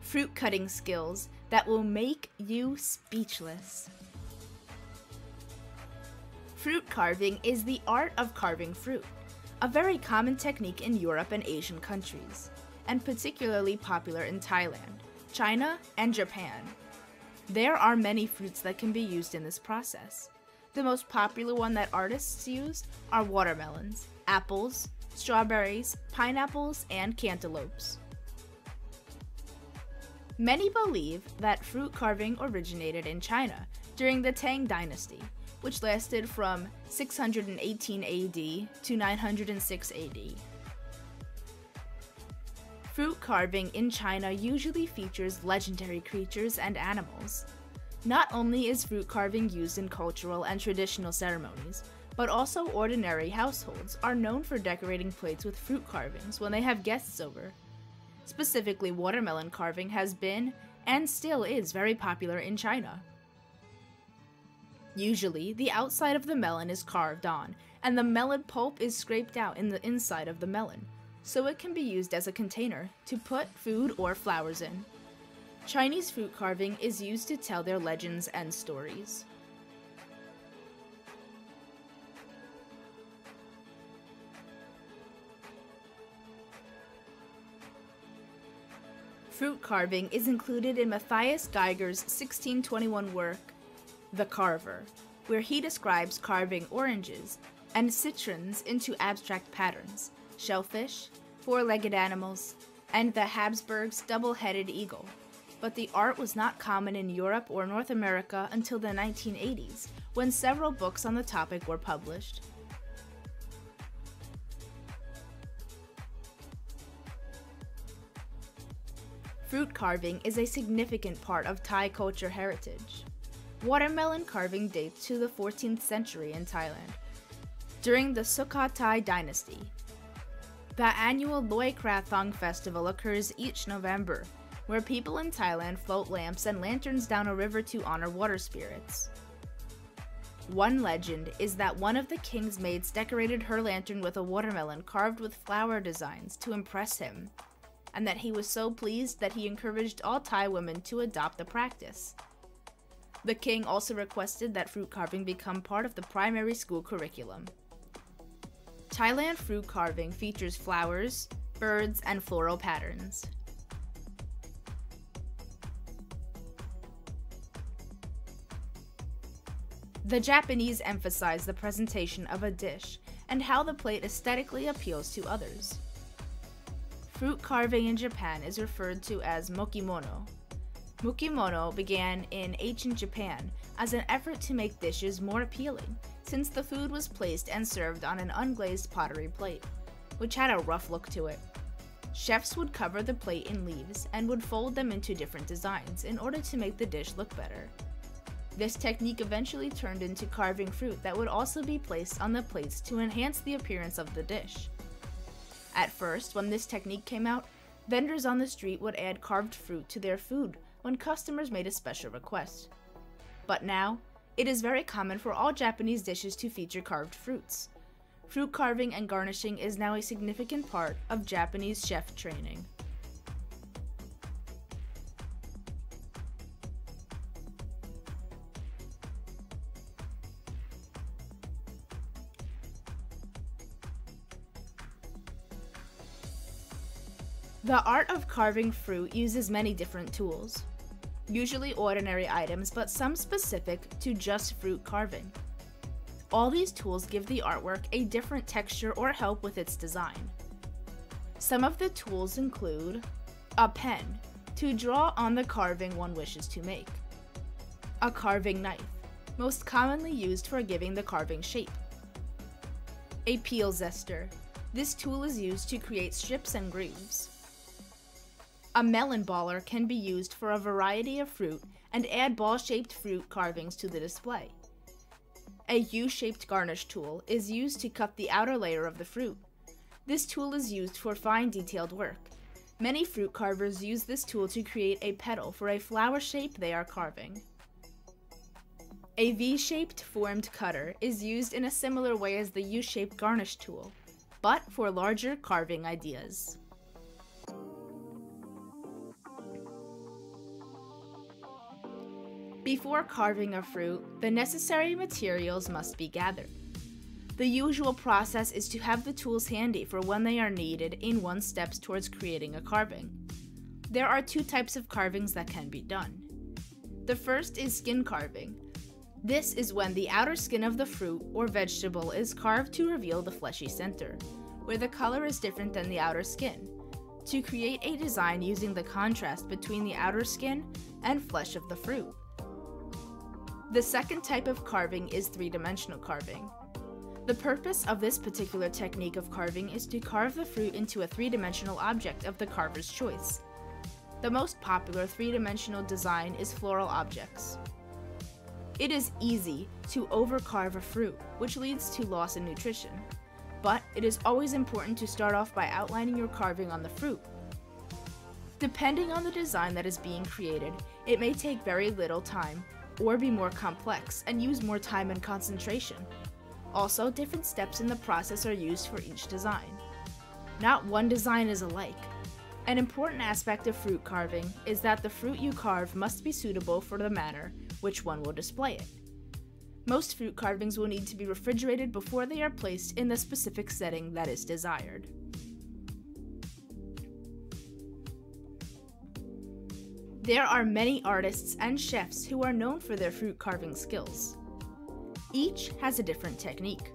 Fruit cutting skills that will make you speechless. Fruit carving is the art of carving fruit, a very common technique in Europe and Asian countries, and particularly popular in Thailand, China, and Japan. There are many fruits that can be used in this process. The most popular one that artists use are watermelons, apples, strawberries, pineapples, and cantaloupes. Many believe that fruit carving originated in China during the Tang Dynasty, which lasted from 618 AD to 906 AD. Fruit carving in China usually features legendary creatures and animals. Not only is fruit carving used in cultural and traditional ceremonies, but also ordinary households are known for decorating plates with fruit carvings when they have guests over. Specifically, watermelon carving has been, and still is, very popular in China. Usually, the outside of the melon is carved on, and the melon pulp is scraped out in the inside of the melon, so it can be used as a container to put food or flowers in. Chinese fruit carving is used to tell their legends and stories. Fruit carving is included in Matthias Geiger's 1621 work, The Carver, where he describes carving oranges and citrons into abstract patterns, shellfish, four-legged animals, and the Habsburg's double-headed eagle. But the art was not common in Europe or North America until the 1980s, when several books on the topic were published. Fruit carving is a significant part of Thai culture heritage. Watermelon carving dates to the 14th century in Thailand, during the Sukhothai dynasty. The annual Loy Krathong festival occurs each November, where people in Thailand float lamps and lanterns down a river to honor water spirits. One legend is that one of the king's maids decorated her lantern with a watermelon carved with flower designs to impress him, and that he was so pleased that he encouraged all Thai women to adopt the practice. The king also requested that fruit carving become part of the primary school curriculum. Thailand fruit carving features flowers, birds, and floral patterns. The Japanese emphasize the presentation of a dish and how the plate aesthetically appeals to others. Fruit carving in Japan is referred to as mukimono. Mukimono began in ancient Japan as an effort to make dishes more appealing, since the food was placed and served on an unglazed pottery plate, which had a rough look to it. Chefs would cover the plate in leaves and would fold them into different designs in order to make the dish look better. This technique eventually turned into carving fruit that would also be placed on the plates to enhance the appearance of the dish. At first, when this technique came out, vendors on the street would add carved fruit to their food when customers made a special request. But now, it is very common for all Japanese dishes to feature carved fruits. Fruit carving and garnishing is now a significant part of Japanese chef training. The art of carving fruit uses many different tools, usually ordinary items, but some specific to just fruit carving. All these tools give the artwork a different texture or help with its design. Some of the tools include a pen, to draw on the carving one wishes to make, a carving knife, most commonly used for giving the carving shape, a peel zester. This tool is used to create strips and grooves. A melon baller can be used for a variety of fruit and add ball-shaped fruit carvings to the display. A U-shaped garnish tool is used to cut the outer layer of the fruit. This tool is used for fine detailed work. Many fruit carvers use this tool to create a petal for a flower shape they are carving. A V-shaped formed cutter is used in a similar way as the U-shaped garnish tool, but for larger carving ideas. Before carving a fruit, the necessary materials must be gathered. The usual process is to have the tools handy for when they are needed in one steps towards creating a carving. There are two types of carvings that can be done. The first is skin carving. This is when the outer skin of the fruit or vegetable is carved to reveal the fleshy center, where the color is different than the outer skin, to create a design using the contrast between the outer skin and flesh of the fruit. The second type of carving is three-dimensional carving. The purpose of this particular technique of carving is to carve the fruit into a three-dimensional object of the carver's choice. The most popular three-dimensional design is floral objects. It is easy to overcarve a fruit, which leads to loss in nutrition, but it is always important to start off by outlining your carving on the fruit. Depending on the design that is being created, it may take very little time or be more complex and use more time and concentration. Also, different steps in the process are used for each design. Not one design is alike. An important aspect of fruit carving is that the fruit you carve must be suitable for the manner which one will display it. Most fruit carvings will need to be refrigerated before they are placed in the specific setting that is desired. There are many artists and chefs who are known for their fruit carving skills. Each has a different technique.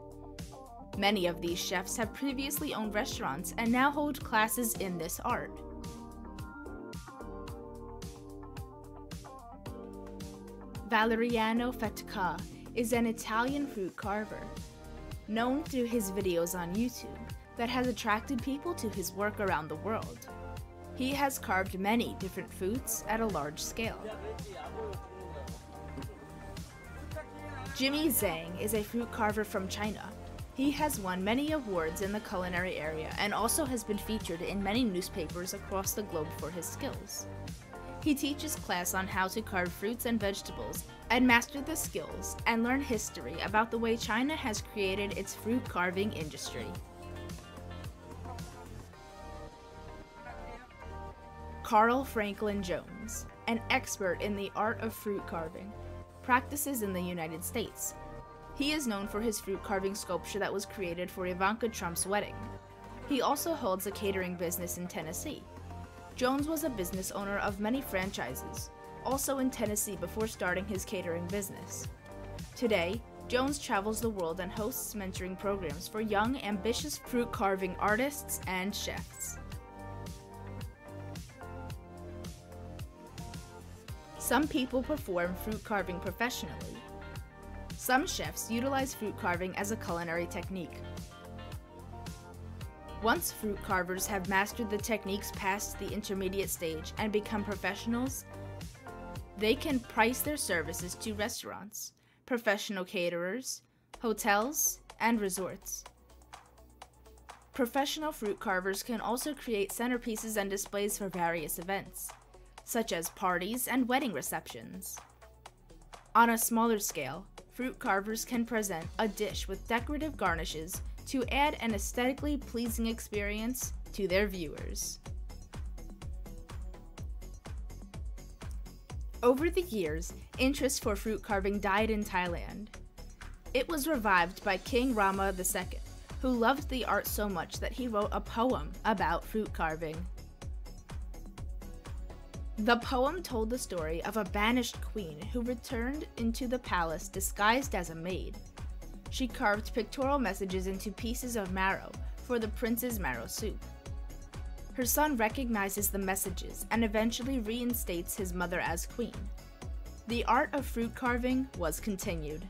Many of these chefs have previously owned restaurants and now hold classes in this art. Valeriano Fettuca is an Italian fruit carver, known through his videos on YouTube that has attracted people to his work around the world. He has carved many different fruits at a large scale. Jimmy Zhang is a fruit carver from China. He has won many awards in the culinary area and also has been featured in many newspapers across the globe for his skills. He teaches class on how to carve fruits and vegetables and master the skills and learn history about the way China has created its fruit carving industry. Carl Franklin Jones, an expert in the art of fruit carving, practices in the United States. He is known for his fruit carving sculpture that was created for Ivanka Trump's wedding. He also holds a catering business in Tennessee. Jones was a business owner of many franchises, also in Tennessee before starting his catering business. Today, Jones travels the world and hosts mentoring programs for young, ambitious fruit carving artists and chefs. Some people perform fruit carving professionally. Some chefs utilize fruit carving as a culinary technique. Once fruit carvers have mastered the techniques past the intermediate stage and become professionals, they can price their services to restaurants, professional caterers, hotels, and resorts. Professional fruit carvers can also create centerpieces and displays for various events, such as parties and wedding receptions. On a smaller scale, fruit carvers can present a dish with decorative garnishes to add an aesthetically pleasing experience to their viewers. Over the years, interest for fruit carving died in Thailand. It was revived by King Rama II, who loved the art so much that he wrote a poem about fruit carving. The poem told the story of a banished queen who returned into the palace disguised as a maid. She carved pictorial messages into pieces of marrow for the prince's marrow soup. Her son recognizes the messages and eventually reinstates his mother as queen. The art of fruit carving was continued.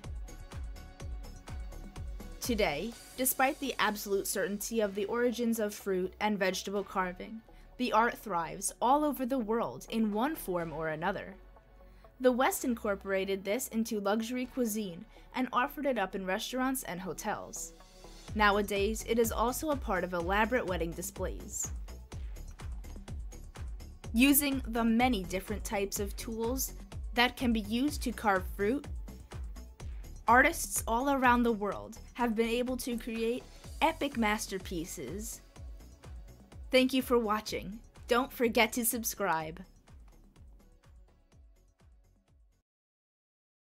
Today, despite the absolute certainty of the origins of fruit and vegetable carving, the art thrives all over the world in one form or another. The West incorporated this into luxury cuisine and offered it up in restaurants and hotels. Nowadays, it is also a part of elaborate wedding displays. Using the many different types of tools that can be used to carve fruit, artists all around the world have been able to create epic masterpieces. Thank you for watching. Don't forget to subscribe.